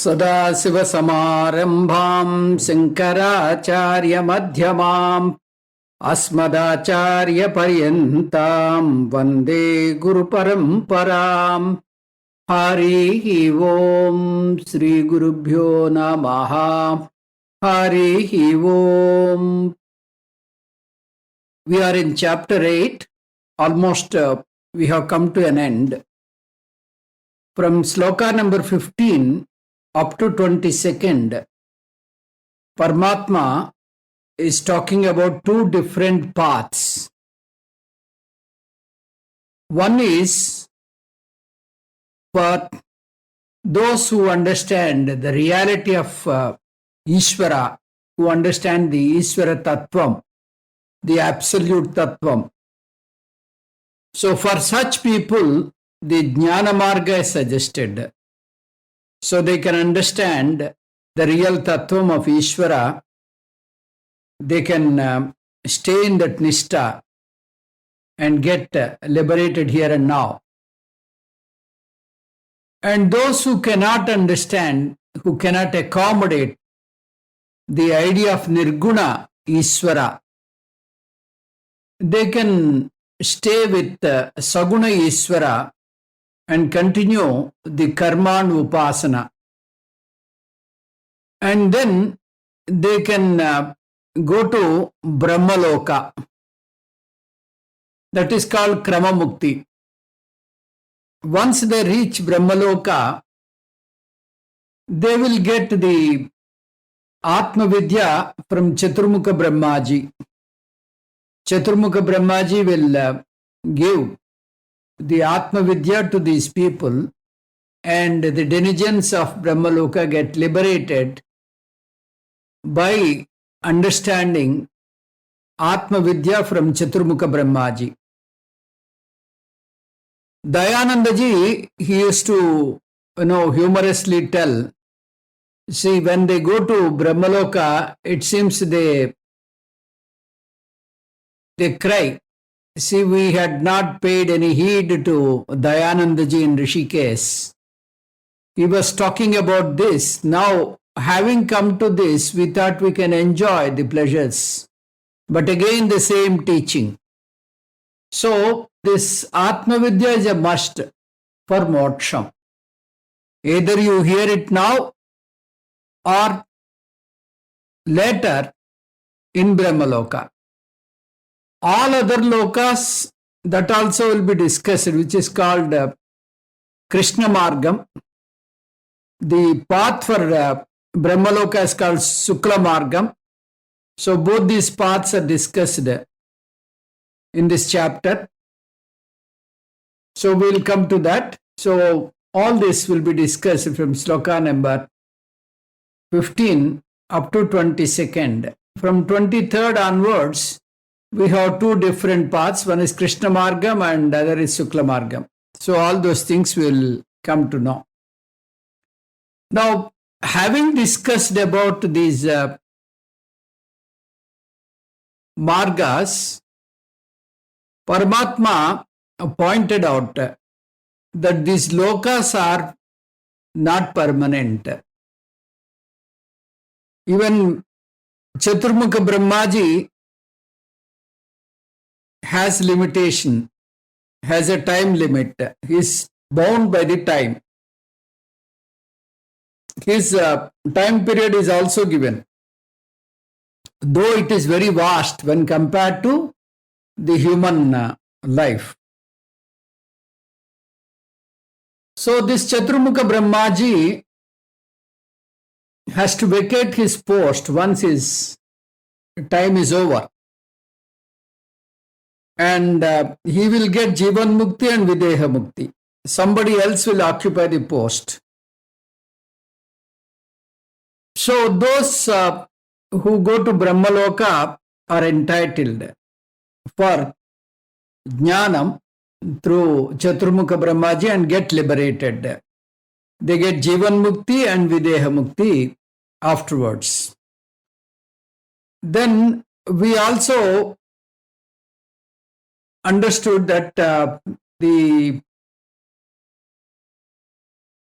सदाशिवसमारम्भां शङ्कराचार्यमध्यमाम् अस्मदाचार्यपर्यन्तां वन्दे गुरुपरम्पराम्। हरिः ओम् श्रीगुरुभ्यो नमः। हरिः ओम्. We are in chapter 8. Almost we have come to an end. From sloka number 15 up to 22nd, Paramatma is talking about two different paths. One is for those who understand the reality of Ishvara, who understand the Ishvara Tattvam, the absolute Tattvam. So for such people, the Jnana Marga is suggested. So they can understand the real Tattvam of Ishvara. They can stay in that Nishtha and get liberated here and now. And those who cannot understand, who cannot accommodate the idea of Nirguna Ishvara, they can stay with Saguna Ishvara and continue the karma and upasana. And then they can go to Brahmaloka. That is called Krama Mukti. Once they reach Brahmaloka, they will get the Atma Vidya from Chaturmukha Brahmaji. Chaturmukha Brahmaji will give the Atma Vidya to these people, and the denizens of Brahmaloka get liberated by understanding Atma Vidya from Chaturmukha Brahmaji. Dayanandaji, he used to, humorously tell, see, when they go to Brahmaloka, it seems they cry. See, we had not paid any heed to Dayanandaji in Rishikesh. He was talking about this. Now, having come to this, we thought we can enjoy the pleasures. But again, the same teaching. So, this Atma Vidya is a must for moksham. Either you hear it now or later in Brahmaloka. All other lokas, that also will be discussed, which is called Krishna Margam. The path for Brahmaloka is called Sukla Margam. So both these paths are discussed in this chapter. So we will come to that. So all this will be discussed from sloka number 15 up to 22nd. From 23rd onwards, we have two different paths. One is Krishna Margam and the other is Sukla Margam. So all those things will come to know. Now, having discussed about these margas, Paramatma pointed out that these lokas are not permanent. Even Chaturmukha Brahmaji has limitation, has a time limit. He is bound by the time. His time period is also given, though it is very vast when compared to the human life. So this Chaturmukha Brahmaji has to vacate his post once his time is over. And he will get Jivan Mukti and Videha Mukti. Somebody else will occupy the post. So those who go to Brahmaloka are entitled for Jnanam through Chaturmukha Brahmaji and get liberated. They get Jivan Mukti and Videha Mukti afterwards. Then we also understood that the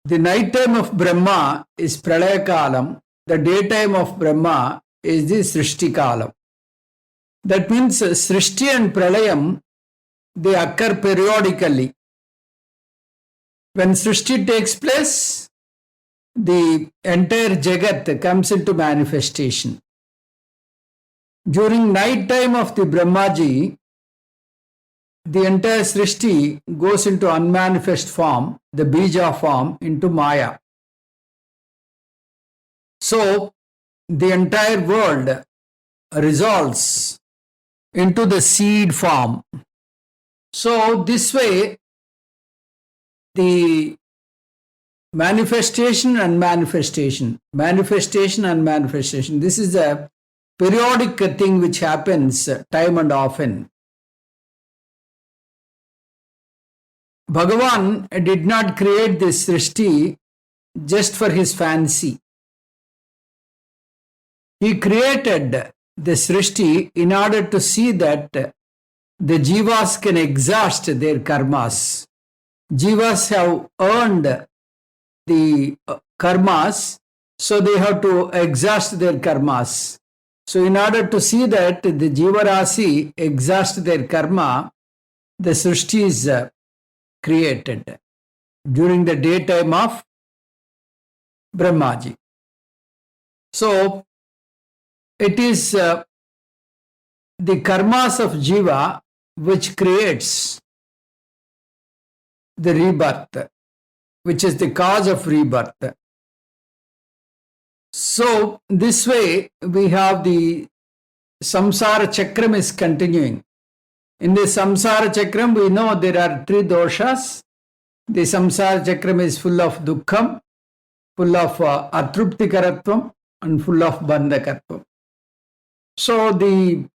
The night time of Brahma is Pralaya Kalam. The daytime of Brahma is the Srishti Kalam. That means Srishti and Pralayam, they occur periodically. When Srishti takes place, the entire Jagat comes into manifestation. During night time of the Brahmaji, the entire Srishti goes into unmanifest form, the Bija form, into Maya. So, the entire world resolves into the seed form. So, this way, the manifestation and manifestation, this is a periodic thing which happens time and often. Bhagavan did not create this Srishti just for his fancy. He created the Srishti in order to see that the Jivas can exhaust their karmas. Jivas have earned the karmas, so they have to exhaust their karmas. So in order to see that the Jiva Rasi exhaust their karma, the Srishti is created during the daytime of Brahmaji. So, it is the karmas of Jiva which creates the rebirth, which is the cause of rebirth. So, this way we have the samsara chakram is continuing. In the samsara chakram, we know there are three doshas. The samsara chakram is full of dukkham, full of atruptikaratvam, and full of bandhakatvam. So the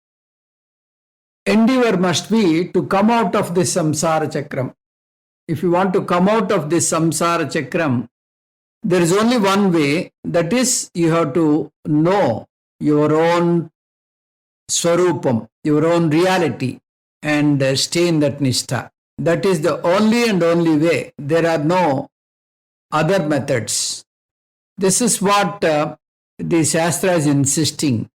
endeavor must be to come out of this samsara chakram. If you want to come out of this samsara chakram, there is only one way, that is, you have to know your own swarupam, your own reality, and stay in that nishtha. That is the only and only way. There are no other methods. This is what the Shastra is insisting.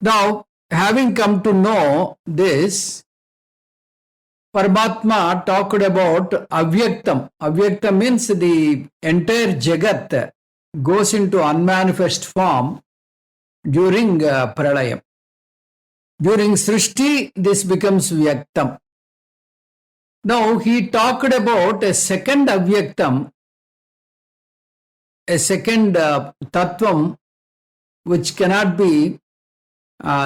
Now, having come to know this, Paramatma talked about avyaktam. Avyaktam means the entire Jagat goes into unmanifest form during Pralayam. During Srishti, this becomes Vyaktam. Now, he talked about a second Avyaktam, a second Tattvam, which cannot be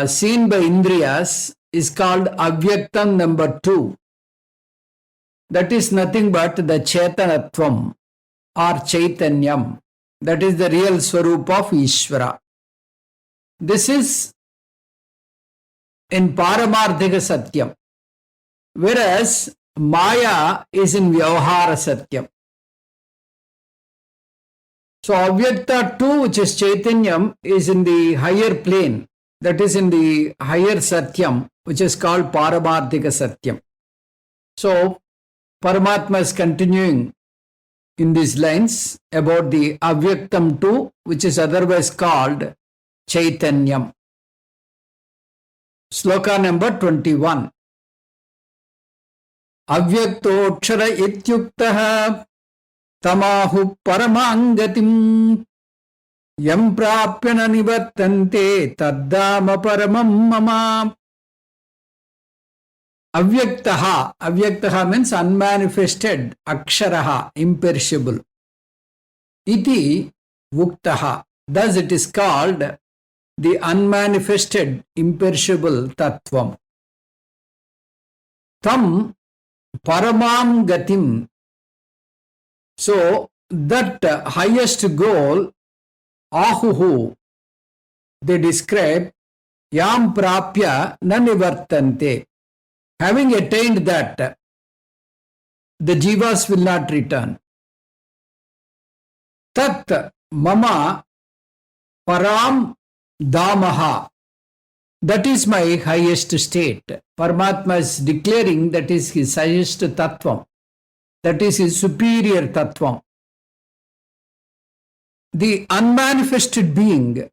seen by Indriyas, is called Avyaktam number 2. That is nothing but the Chetanatvam or Chaitanyam. That is the real Swarup of Ishvara. This is in Paramardhika Satyam, whereas Maya is in Vyavahara Satyam. So Avyakta 2, which is Chaitanyam, is in the higher plane, that is in the higher Satyam, which is called Paramardhika Satyam. So Paramatma is continuing in these lines about the Avyaktam 2, which is otherwise called Chaitanyam. Sloka number 21. Avyaktoksara ityuktaha tamahu paramangatim yam prapyana nivartante taddama paramam mama. Avyaktaha. Avyaktaha means unmanifested. Aksharaha, imperishable. Iti vuktaha. Thus it is called the unmanifested, imperishable Tattvam. Tam paramam gatim. So that highest goal, ahuhu, they describe yam prapya nanivartante. Having attained that, the jivas will not return. Tat mama param damaha. That is my highest state. Paramatma is declaring that is his highest tattvam. That is his superior tattvam. the unmanifested being,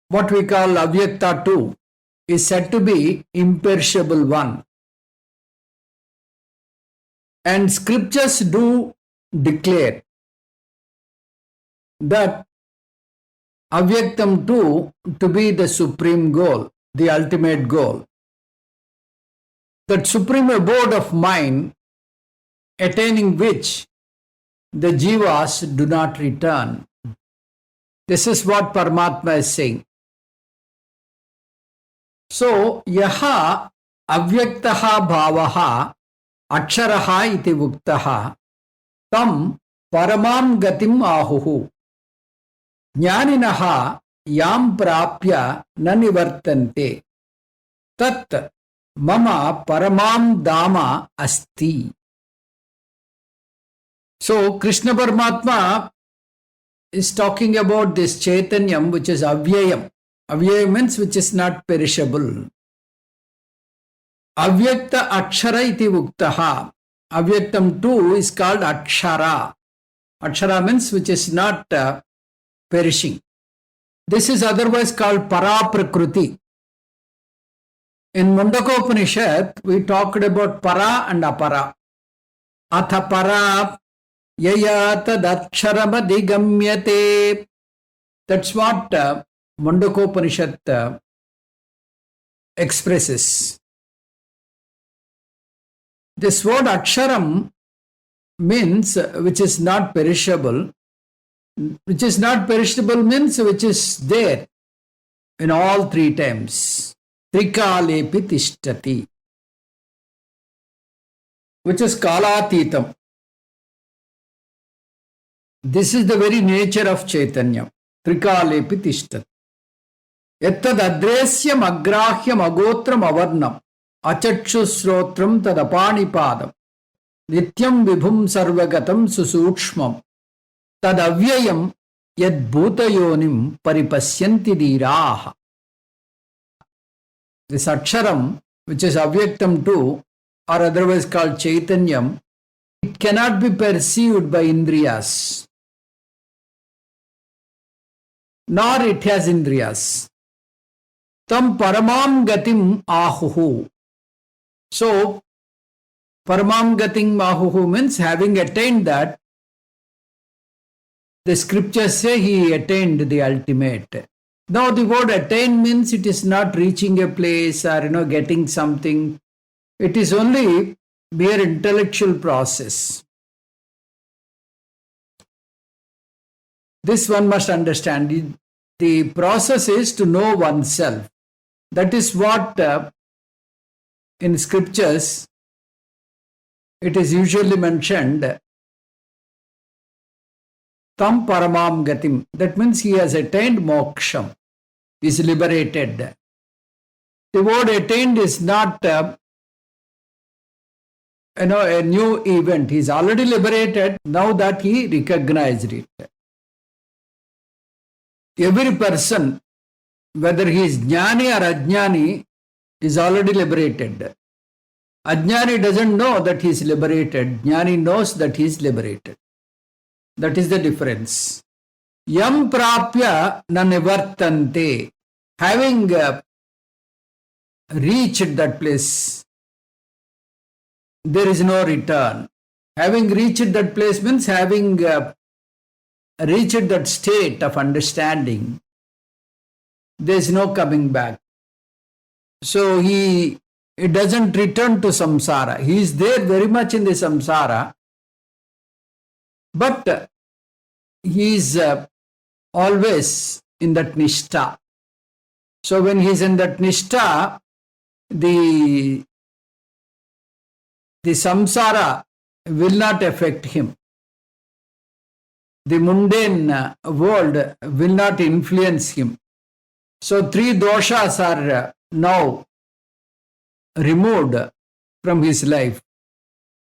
what we call Avyakta too, is said to be imperishable one. And scriptures do declare that Avyaktam too to be the supreme goal, the ultimate goal. That supreme abode of mind, attaining which the jivas do not return. This is what Paramatma is saying. So, yaha avyaktaha bhavaha aksharaha iti vuktaha tam paramam gatim ahuhu jnaninaha yam prapya nanivartante tat mama paramam dama asti. So, Krishna Paramatma is talking about this Chaitanyam, which is Avyayam. Avyayam means which is not perishable. Avyakta Akshara iti Vuktaha. Avyaktam too is called Akshara. Akshara means which is not perishing. This is otherwise called Para-Prakruti. In Mundakopanishad, we talked about Para and Apara. Atha Para Yaya tadaksharamadigamyate. That's what Mundakopanishad expresses. This word Aksharam means which is not perishable. Which is not perishable means which is there in all three times. Trikalepi tishtati. Which is Kalatitam. This is the very nature of Chaitanya. Trikalepi tishtati. Yattad adresyam agrahyam agotram avarnam achachusrotram tadapanipadam nityam vibhum sarvagatam susukshmam tadavyayam yad bhutayonim paripasyanti dhiraha. This Aksharam, which is Avyaktam too, or otherwise called Chaitanyam, it cannot be perceived by Indriyas, nor it has Indriyas. Tam paramam gatim ahuhu. So, paramam gatim ahuhu means having attained that, the scriptures say he attained the ultimate. Now, the word attain means it is not reaching a place or, getting something. It is only mere intellectual process. This one must understand. The process is to know oneself. That is what in scriptures it is usually mentioned. Tam paramam gatim. That means he has attained moksham. He is liberated. The word attained is not a new event. He is already liberated now that he recognized it. Every person, whether he is jnani or ajnani, is already liberated. Ajnani doesn't know that he is liberated. Jnani knows that he is liberated. That is the difference. Yam prapya na nivartante. Having reached that place, there is no return. Having reached that place means having reached that state of understanding, there is no coming back. So he doesn't return to samsara. He is there very much in the samsara, but he is always in that nishtha. So when he is in that nishtha, the samsara will not affect him. The mundane world will not influence him. So three doshas are now removed from his life.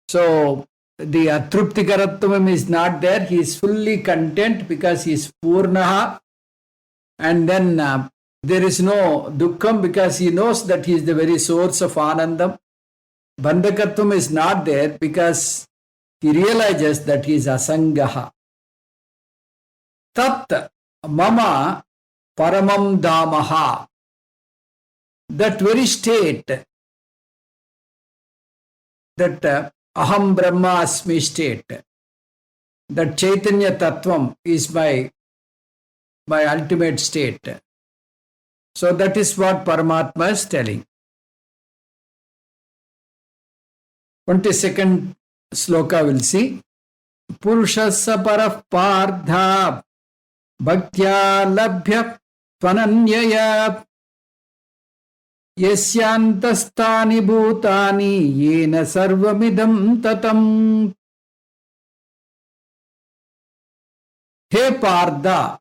So the atruptikaratvam is not there. He is fully content because he is purnaha. And then there is no dukkham because he knows that he is the very source of anandam. Bandhakatvam is not there because he realizes that he is asangaha. tat mama paramam damaha. That very state, that aham brahma asmi state, that Chaitanya Tattvam is my ultimate state. So that is what Paramatma is telling. 22nd sloka will see. Purushassa parah pardha bhaktya labhya tvananyaya yasyantastani bhutani yena sarvamidam tatam. He Partha,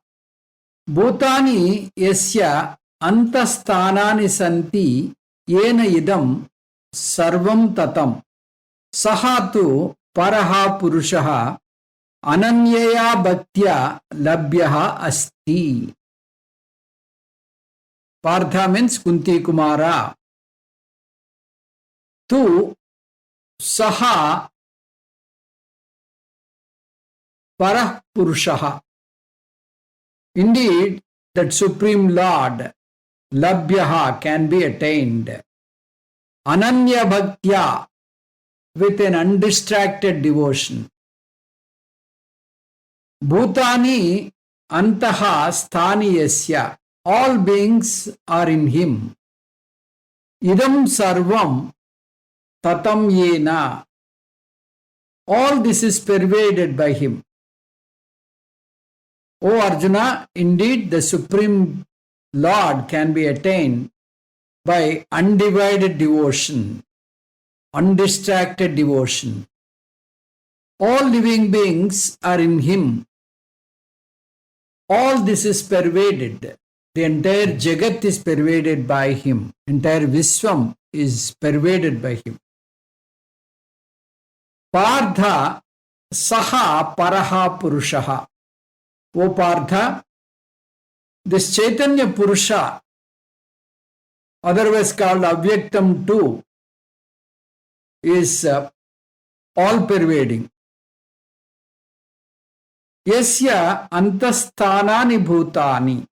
bhutani yasya antasthanani santi yena idam sarvam tatam sahatu paraha purushaha ananyaya bhaktya labhyaha asti. Partha means Kunti Kumara. Tu saha parah purushaha. Indeed, that Supreme Lord, labhyaha, can be attained. Ananya bhaktya, with an undistracted devotion. Bhutani antaha sthani yasya, all beings are in him. Idam sarvam tatam yena, all this is pervaded by him. O Arjuna, indeed the Supreme Lord can be attained by undivided devotion, undistracted devotion. All living beings are in him. All this is pervaded. The entire Jagat is pervaded by him. Entire Vishwam is pervaded by him. Partha saha paraha purushaha. O Partha, this Chaitanya Purusha, otherwise called Avyaktam too, is all pervading. Yasya antasthanani bhutani.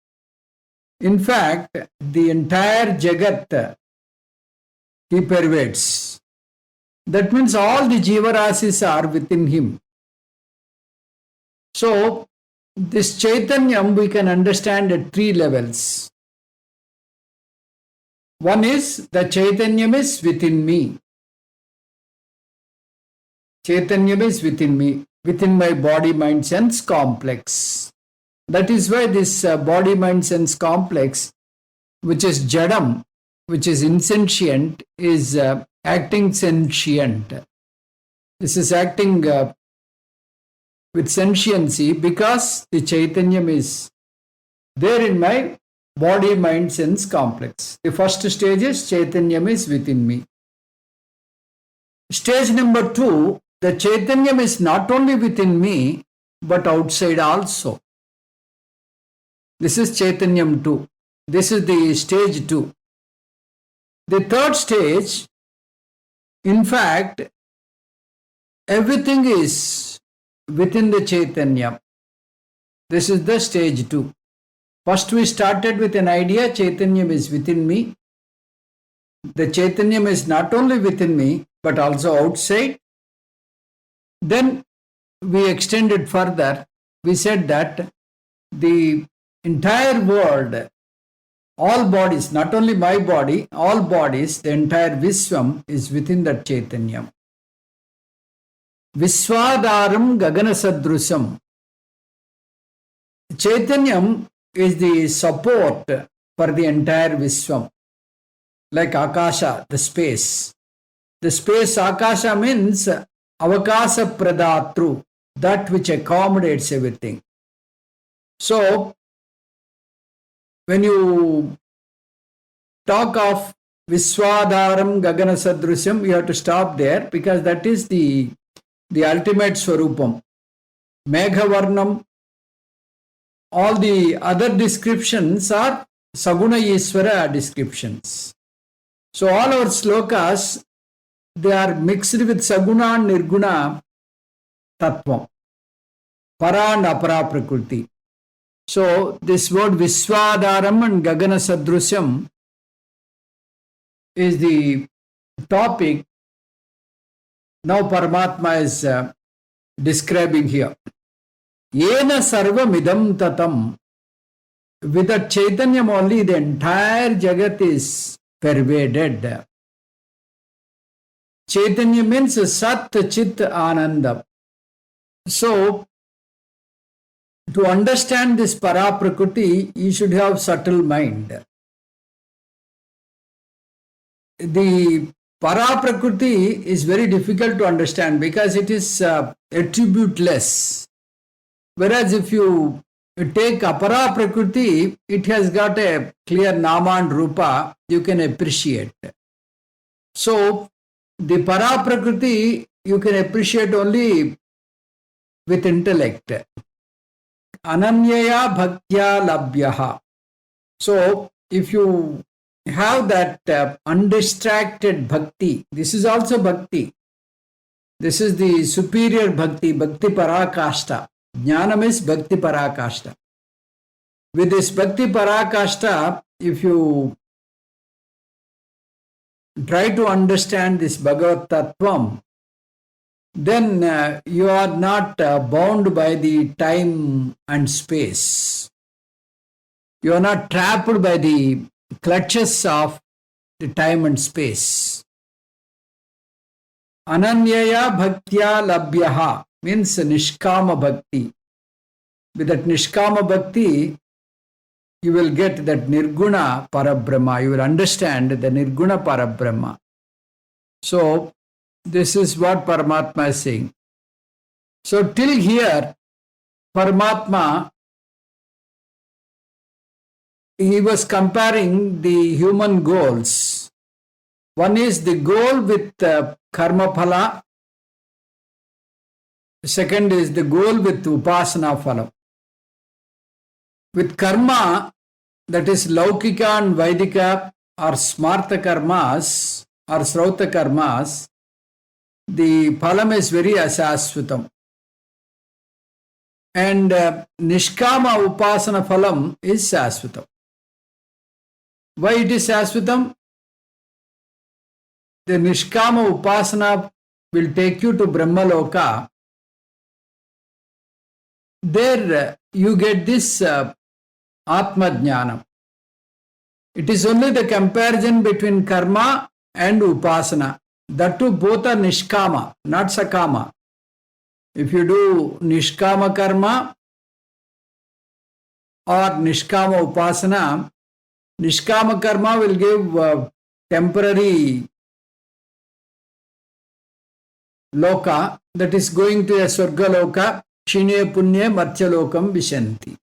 In fact, the entire Jagat he pervades. That means all the Jivarasis are within him. So, this Chaitanyam we can understand at three levels. One is the Chaitanyam is within me. Chaitanyam is within me, within my body, mind, sense complex. That is why this body, mind, sense complex, which is Jadam, which is insentient, is acting sentient. This is acting with sentiency because the Chaitanyam is there in my body, mind, sense complex. The first stage is Chaitanyam is within me. Stage number 2, the Chaitanyam is not only within me, but outside also. This is Chaitanyam 2. This is the stage 2. The third stage, in fact, everything is within the Chaitanya. This is the stage 2. First we started with an idea, Chaitanyam is within me. The Chaitanyam is not only within me, but also outside. Then we extended further. We said that the entire world, all bodies, not only my body, all bodies, the entire Vishwam is within that Chaitanyam. Vishwadaram Gaganasadrusam. Chaitanyam is the support for the entire Vishwam. Like Akasha, the space. The space Akasha means Avakasa Pradatru, that which accommodates everything. So, when you talk of Vishwadaram Gaganasadrusam, you have to stop there because that is the ultimate Swarupam. Meghavarnam, all the other descriptions are Saguna Ishvara descriptions. So all our slokas, they are mixed with Saguna and Nirguna Tattvam, Para and Apara Prakriti. So this word Viswadaram and Gagana Sadrusyam is the topic now Paramatma is describing here. Yena sarvamidam tatam. With that Chaitanyam only the entire Jagat is pervaded. Chaitanya means Sat Chit Ananda. So, to understand this Paraprakriti, you should have subtle mind. The Paraprakriti is very difficult to understand because it is attributeless. Whereas if you take Apara Prakriti, it has got a clear Nama and Rupa, you can appreciate. So, the Para Prakriti you can appreciate only with intellect. Ananyaya Bhaktya Labhyaha. So, if you have that undistracted bhakti, this is also bhakti. This is the superior bhakti, Bhakti Parakashta. Jnanam is Bhakti Parakashta. With this Bhakti Parakashta, if you try to understand this Bhagavad Tattvam, then you are not bound by the time and space. You are not trapped by the clutches of the time and space. Ananyaya Bhaktya Labhyaha means Nishkama Bhakti. With that Nishkama Bhakti, you will get that Nirguna Parabrahma. You will understand the Nirguna Parabrahma. So, this is what Paramatma is saying. So, till here, Paramatma, he was comparing the human goals. One is the goal with Karma Phala. Second is the goal with Upasana Phala. With karma, that is Laukika and Vaidika or Smartha karmas or Srauta karmas, the phalam is very asasvatam. And Nishkama Upasana phalam is sasvatam. Why it is sasvatam? The Nishkama Upasana will take you to Brahmaloka. There you get this Atma Jnanam. It is only the comparison between karma and upasana. That too both are nishkama, not sakama. If you do nishkama karma or nishkama upasana, nishkama karma will give temporary loka, that is going to a Swarga loka, Shine Punye Martya Lokam Vishanti.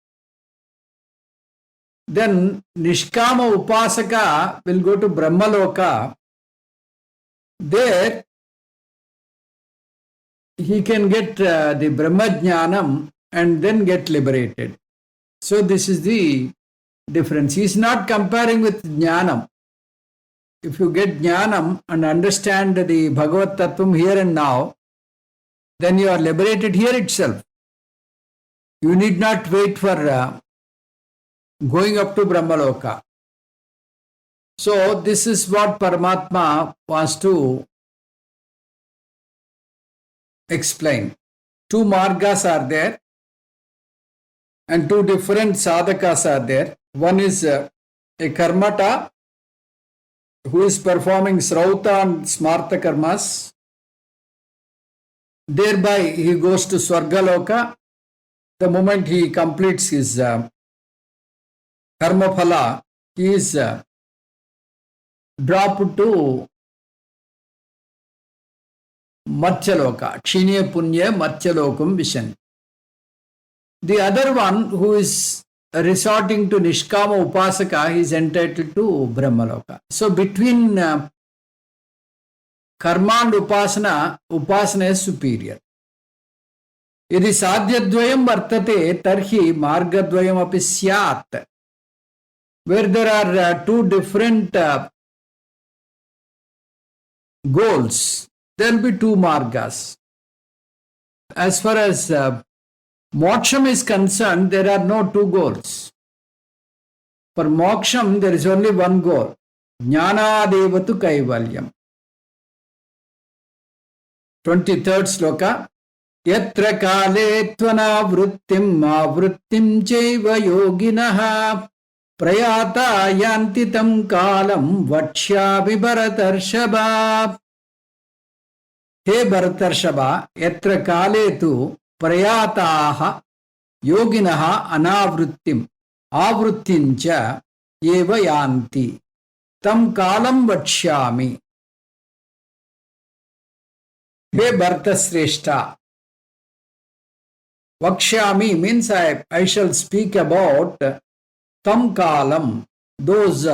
Then Nishkama Upasaka will go to Brahmaloka. There he can get the Brahma Jnanam and then get liberated. So this is the difference. He is not comparing with Jnanam. If you get Jnanam and understand the Bhagavad Tattvam here and now, then you are liberated here itself. You need not wait for going up to Brahmaloka. So this is what Paramatma wants to explain. Two margas are there and two different sadhakas are there. One is a karmata who is performing srauta and smartha karmas. Thereby he goes to Swargaloka. The moment he completes his karma phala, he is dropped to Martyaloka, Kshiniya Punya Martyalokam Vishan. The other one who is resorting to Nishkama Upasaka, he is entitled to Brahmaloka. So between karma and upasana, upasana is superior. Yadi sadhyadvayam vartate tarhi margadvayam api syat. Where there are two different goals, there will be two margas. As far as moksham is concerned, there are no two goals. For moksham, there is only one goal. Jnanadevatu kaivalyam. 23rd sloka. Yatra kale tvanavrittim avrittim chaiva yoginaha prayata yantitam kalam vakshyami bharatarshaba. He bharatarshaba, yatra kale tu prayataha yoginaha anavrittim avrittincha eva yanti tam kalam vakshyami. He Bhartashreshta. Vakshyami means I shall speak about tam kalam, those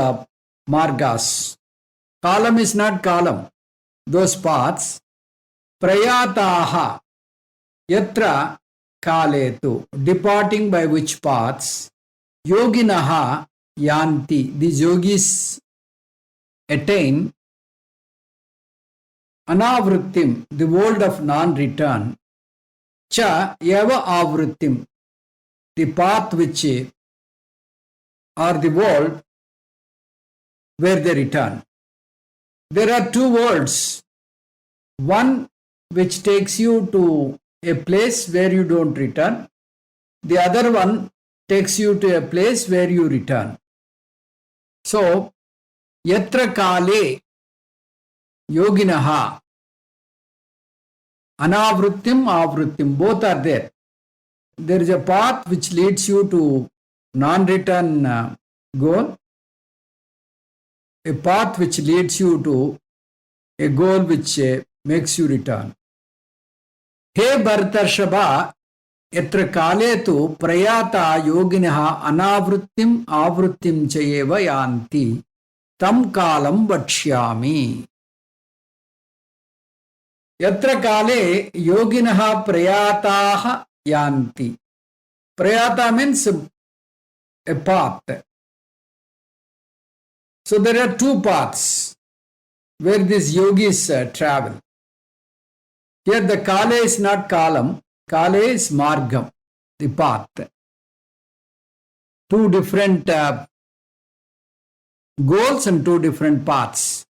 margas. Kalam is not kalam, those paths. Prayataha, yatra kaletu, departing by which paths. Yoginaha yanti, these yogis attain. Anavrittim, the world of non-return. Cha eva avrittim, the path which or the world where they return. There are two worlds. One which takes you to a place where you don't return. The other one takes you to a place where you return. So, yatra kale yoginaha anavrittim avrittim, both are there. There is a path which leads you to non-return goal, a path which leads you to a goal which makes you return. He Bhartarshaba, yatra kale tu prayata yoginaha anavrittim avrittim chayeva yanti tam kalam vakshyami. Yatra kale yoginaha prayataha yanti. Prayata means a path. So there are two paths where these yogis travel. Here the kale is not kalam, kale is margam, the path. Two different goals and two different paths.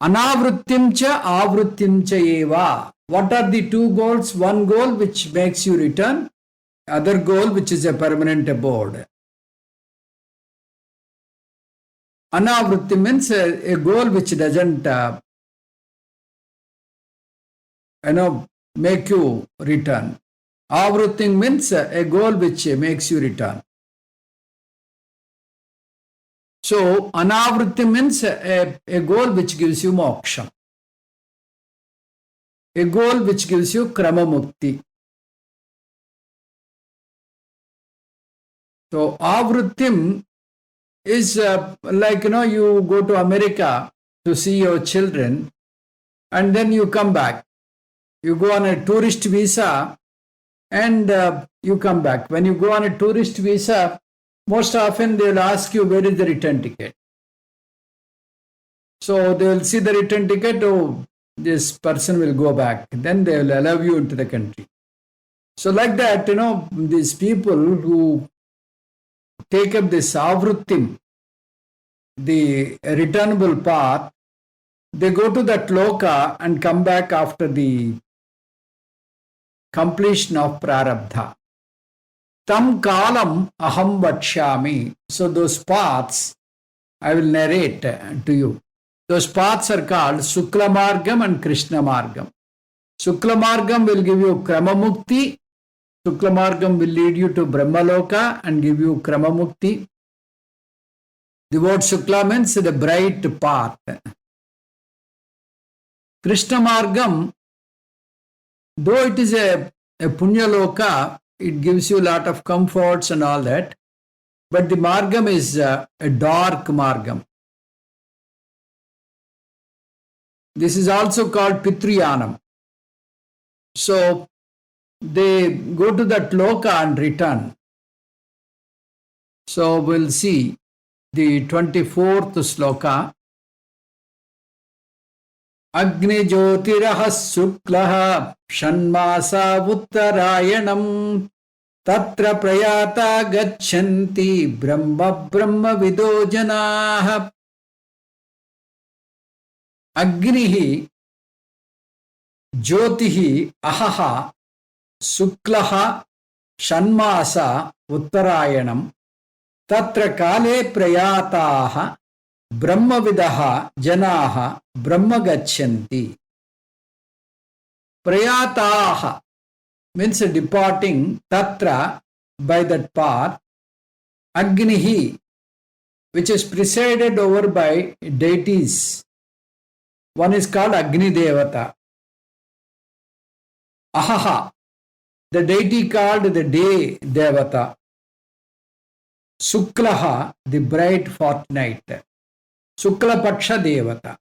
Anavrittim cha avrittim cha eva. What are the two goals? One goal which makes you return, other goal which is a permanent abode. Anavrittim means a goal which doesn't make you return. Avrittim means a goal which makes you return. So, anavrittim means a goal which gives you moksha. A goal which gives you krama mukti. So, avrittim is like, you go to America to see your children and then you come back. You go on a tourist visa and you come back. When you go on a tourist visa, most often they will ask you, where is the return ticket? So they will see the return ticket, oh, this person will go back. Then they will allow you into the country. So like that, these people who take up this avrittim, the returnable path, they go to that loka and come back after the completion of prarabdha. Tam kalam aham vakshyami. So those paths I will narrate to you. Those paths are called Sukla Margam and Krishna Margam. Sukla Margam will give you Krama Mukti. Sukla Margam will lead you to Brahma Loka and give you Krama Mukti. The word Sukla means the bright path. Krishna Margam, though it is a Punya Loka, it gives you a lot of comforts and all that. But the Margam is a dark Margam. This is also called Pitriyanam. So they go to that Loka and return. So we'll see the 24th Sloka. Agni Jyotirah Suklaha Shanmasa Uttarayanam Tatra prayata gacchanti brahma brahma vido janaah. Agnihi jyotihi ahaha suklaha shanmasa uttarayanam tatra kale prayataha brahmavidaha janaha brahma gacchanti. Prayataha means departing, tatra by that path, agnihi which is presided over by deities. One is called Agni Devata. Ahaha, the deity called the day Devata. Suklaha, the bright fortnight. Sukla Paksha Devata.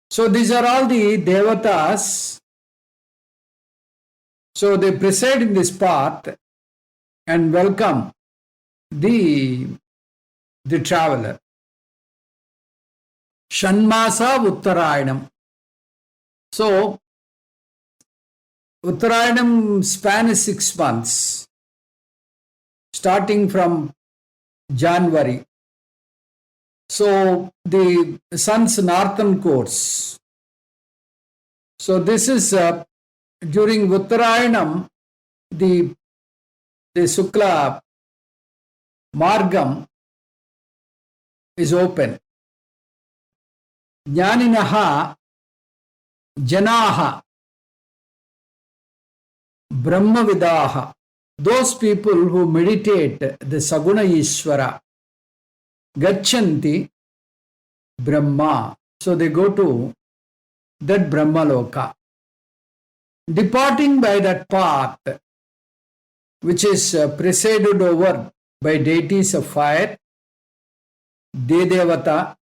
So these are all the Devatas. So they preside in this path and welcome the traveler. Shanmasa Uttarayanam. So Uttarayanam span is 6 months, starting from January. So the sun's northern course. So this is during Uttarayanam, the Sukla Margam is open. Jnaninaha Janaha Brahmavidaha, those people who meditate the Saguna Ishvara, Gacchanti Brahma. So they go to that Brahma Loka. Departing by that path, which is presided over by deities of fire, Devata,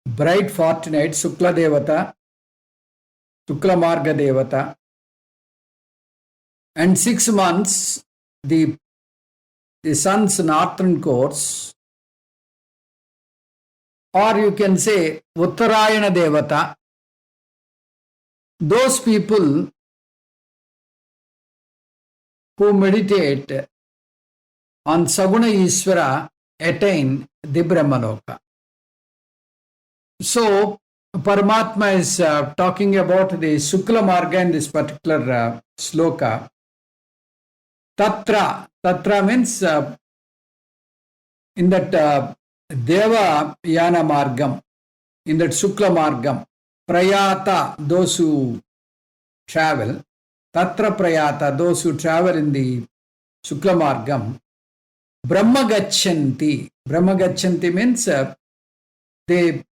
bright fortnight, Sukla Devata, Sukla Marga Devata, and 6 months, the sun's northern course, or you can say Uttarayana Devata, those people who meditate on Saguna Ishvara attain the Brahmaloka. So Paramatma is talking about the Sukla Marga in this particular sloka. Tatra means in that Deva Yana Margam, in that Sukla Margam, Prayata, those who travel, Tatra Prayata, those who travel in the Sukla Margam, Brahma Gacchanti. Brahma Gacchanti means they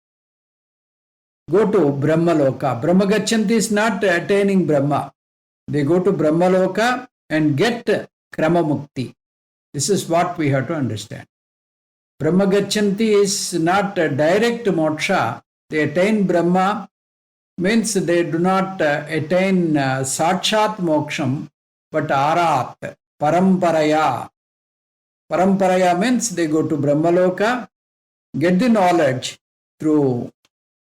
go to Brahma Loka. Brahma Gacchanti is not attaining Brahma. They go to Brahma Loka and get Krama Mukti. This is what we have to understand. Brahma Gacchanti is not a direct moksha. They attain Brahma means they do not attain Sakshat Moksham, but Arat, Paramparaya. Paramparaya means they go to Brahmaloka, get the knowledge through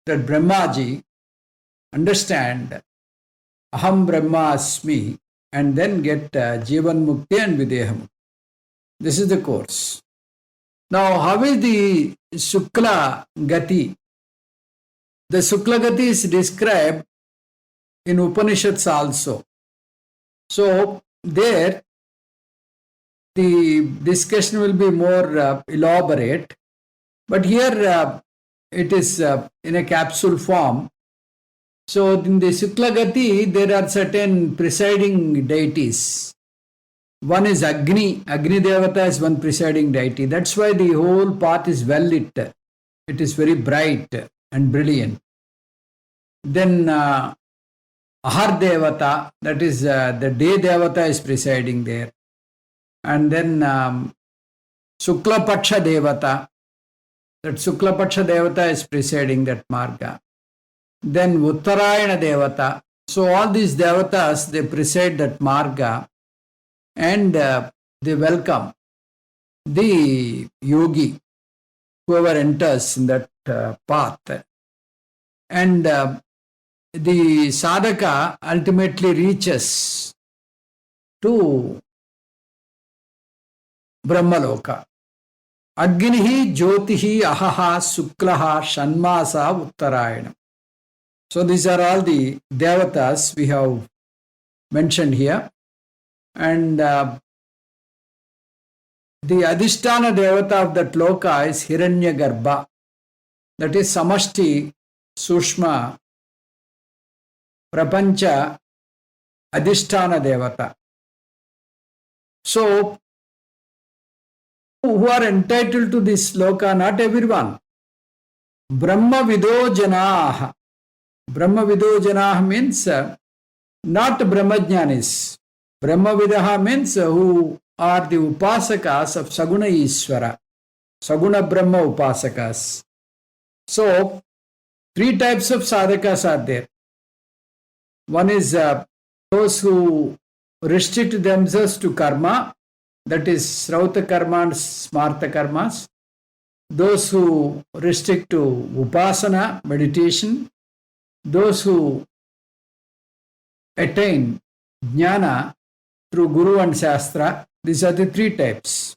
that Brahmaji, understand Aham Brahmasmi, and then get Jivan Mukti and Videha. This is the course. Now, how is the Shukla Gati? The Shukla Gati is described in Upanishads also. So, there the discussion will be more elaborate, but here it is in a capsule form. So, in the Shukla Gati, there are certain presiding deities. One is Agni. Agni Devata is one presiding deity. That's why the whole path is well lit. It is very bright and brilliant. Then Ahar Devata, that is the day Devata is presiding there. And then Sukla Paksha Devata, that Sukla Paksha Devata is presiding that Marga. Then Uttarayana Devata. So all these Devatas, they preside that Marga and they welcome the yogi, whoever enters in that path. And the sadhaka ultimately reaches to Brahmaloka. Agnihi Jyotihi Ahaha Suklaha Shanmasa Uttarayana. So these are all the devatas we have mentioned here. And the Adhisthana Devata of that loka is Hiranyagarbha. That is Samashti, Sushma, Prapancha, Adhisthana Devata. So, who are entitled to this loka? Not everyone. Brahma Vido Janaha. Brahma Vido Janaha means not Brahmajnanis. Brahma Vidaha means who are the upasakas of Saguna Ishvara. Saguna Brahma upasakas. So, three types of sadhakas are there. One is those who restrict themselves to karma, that is Srauta karma and Smarta karmas. Those who restrict to upasana, meditation. Those who attain jnana through Guru and Shastra. These are the three types.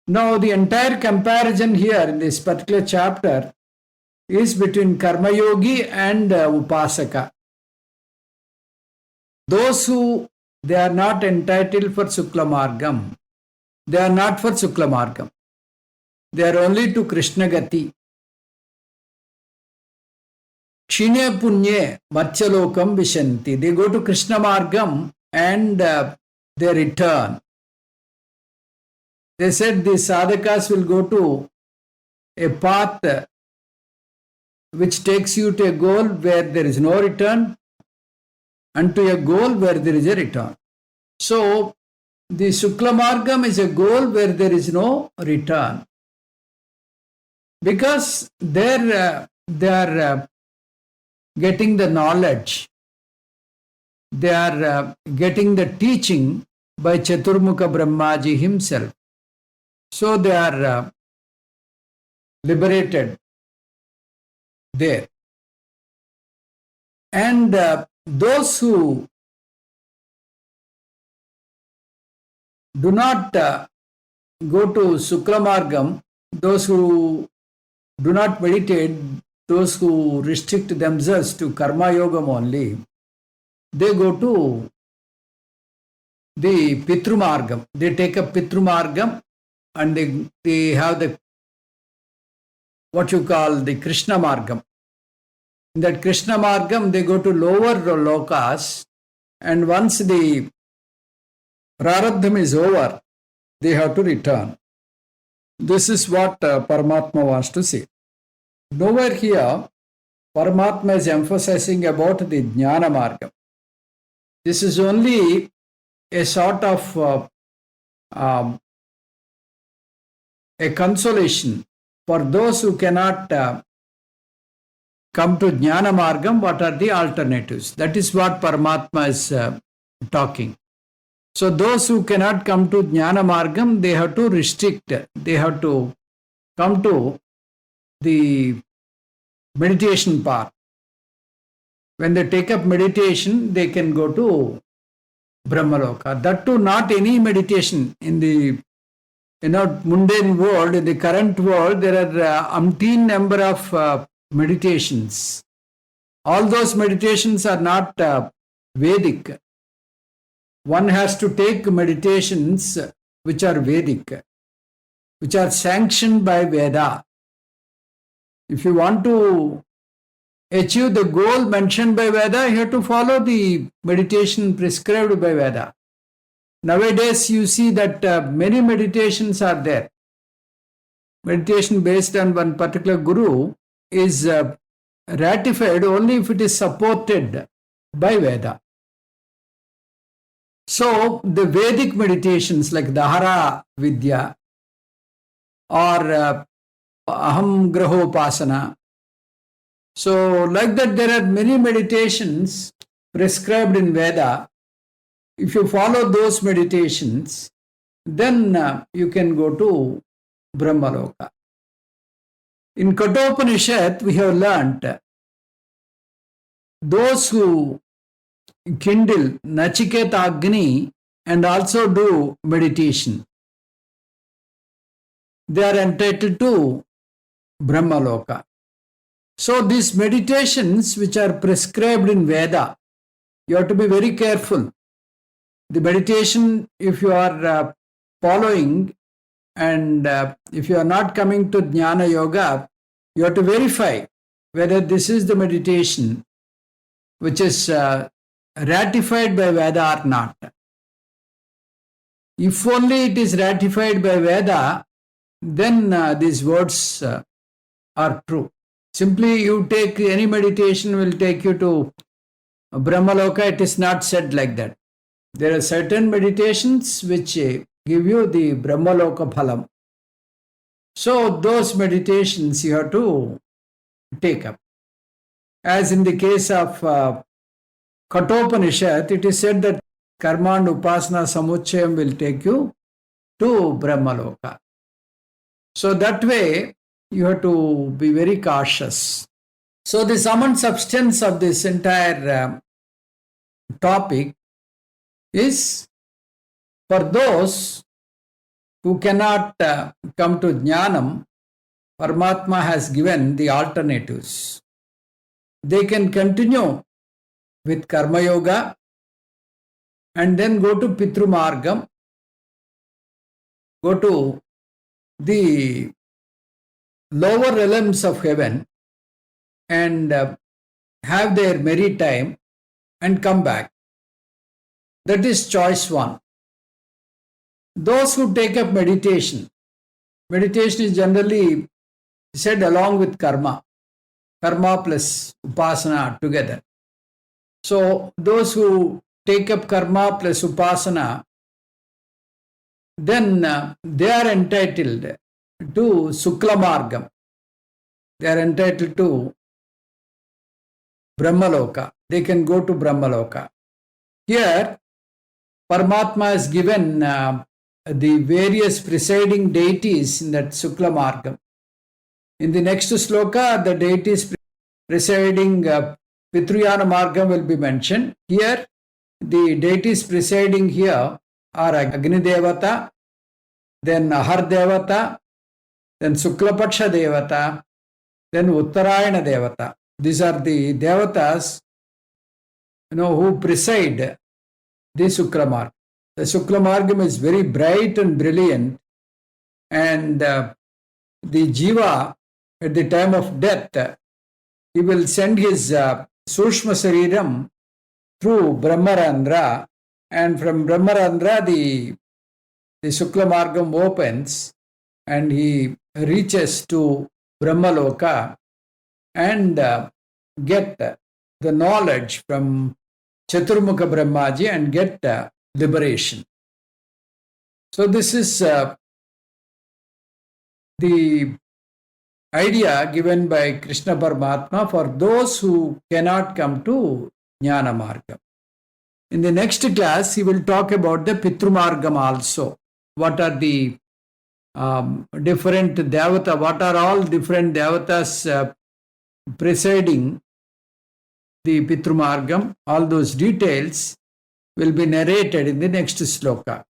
Now, the entire comparison here in this particular chapter is between Karma Yogi and Upasaka. Those who they are not entitled for Sukla Margam, they are not for Sukla Margam. They are only to Krishna Gati. Kshine Punye Marchalokam Vishanti. They go to Krishna Margam and they return. They said the sadhakas will go to a path which takes you to a goal where there is no return and to a goal where there is a return. So, the Sukla Margam is a goal where there is no return. Because they are getting the knowledge, they are getting the teaching by Chaturmukha Brahmaji himself. So they are liberated there. And those who do not go to Sukla Margam, those who do not meditate, those who restrict themselves to Karma Yogam only, they go to the Pitru Margam. They take up Pitru Margam and they have the what you call the Krishna Margam. In that Krishna Margam, they go to lower lokas, and once the Prarabdham is over, they have to return. This is what Paramatma wants to say. Nowhere here, Paramatma is emphasizing about the Jnana Margam. This is only a sort of a consolation for those who cannot come to Jnana Margam. What are the alternatives? That is what Paramatma is talking. So those who cannot come to Jnana Margam, they have to restrict. They have to come to the meditation part. When they take up meditation, they can go to Brahmaloka. That too, not any meditation. In the mundane world, in the current world, there are umpteen number of meditations. All those meditations are not Vedic. One has to take meditations which are Vedic, which are sanctioned by Veda. If you want to achieve the goal mentioned by Veda, you have to follow the meditation prescribed by Veda. Nowadays, you see that many meditations are there. Meditation based on one particular guru is ratified only if it is supported by Veda. So, the Vedic meditations like Dahara Vidya or Aham Grahopasana. So, like that, there are many meditations prescribed in Veda. If you follow those meditations, then you can go to Brahmaloka. In Kathopanishad, we have learnt those who kindle Nachiketa Agni and also do meditation. they are entitled to Brahmaloka. So these meditations which are prescribed in Veda, you have to be very careful. The meditation, if you are following and if you are not coming to Jnana Yoga, you have to verify whether this is the meditation which is ratified by Veda or not. If only it is ratified by Veda, then these words are true. Simply you take any meditation will take you to Brahmaloka. It is not said like that. There are certain meditations which give you the Brahmaloka phalam. So those meditations you have to take up. As in the case of Kathopanishad, it is said that karma and upasana samuchayam will take you to Brahmaloka. So that way you have to be very cautious. So the sum and substance of this entire topic is for those who cannot come to Jnanam, Paramatma has given the alternatives. They can continue with Karma Yoga and then go to Pitru Margam, go to the lower realms of heaven and have their merry time and come back. That is choice one. Those who take up meditation, meditation is generally said along with karma plus upasana together. So those who take up karma plus upasana, then they are entitled to Sukla Margam. They are entitled to Brahmaloka. They can go to Brahmaloka. Here, Paramatma has given the various presiding deities in that Sukla Margam. In the next sloka, the deities presiding Pitruyana Margam will be mentioned. Here, the deities presiding here are Agni Devata, then Ahar Devata, then Suklapaksha Devata, then Uttarayana Devata. These are the Devatas who preside the Sukla Margam. The Sukla Margam is very bright and brilliant, and the Jiva at the time of death, he will send his Sushma Sariram through Brahmarandra, and from Brahmarandra the Sukla Margam opens and he reaches to Brahmaloka and get the knowledge from Chaturmukha Brahmaji and get liberation. So this is the idea given by Krishna Paramatma for those who cannot come to Jnana Margam. In the next class, he will talk about the Pitru Margam also. What are the different Devata, what are all different Devatas presiding the Pitru Margam? All those details will be narrated in the next sloka.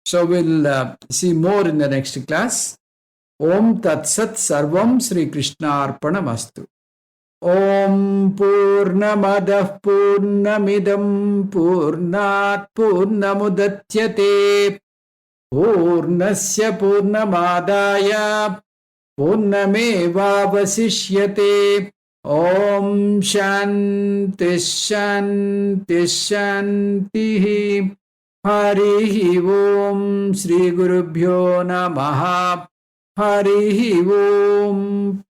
So we'll see more in the next class. Om Tat Sat Sarvam Sri Krishna Arpanamastu. Om Purnamadah Purnamidam Purnat Purnamudatyate Purnasya Purnamadaya Purnamevavasishyate. Om Shanti Shanti Shanti. Harihi Om Sri Gurubhyo Namaha. Harihi Om.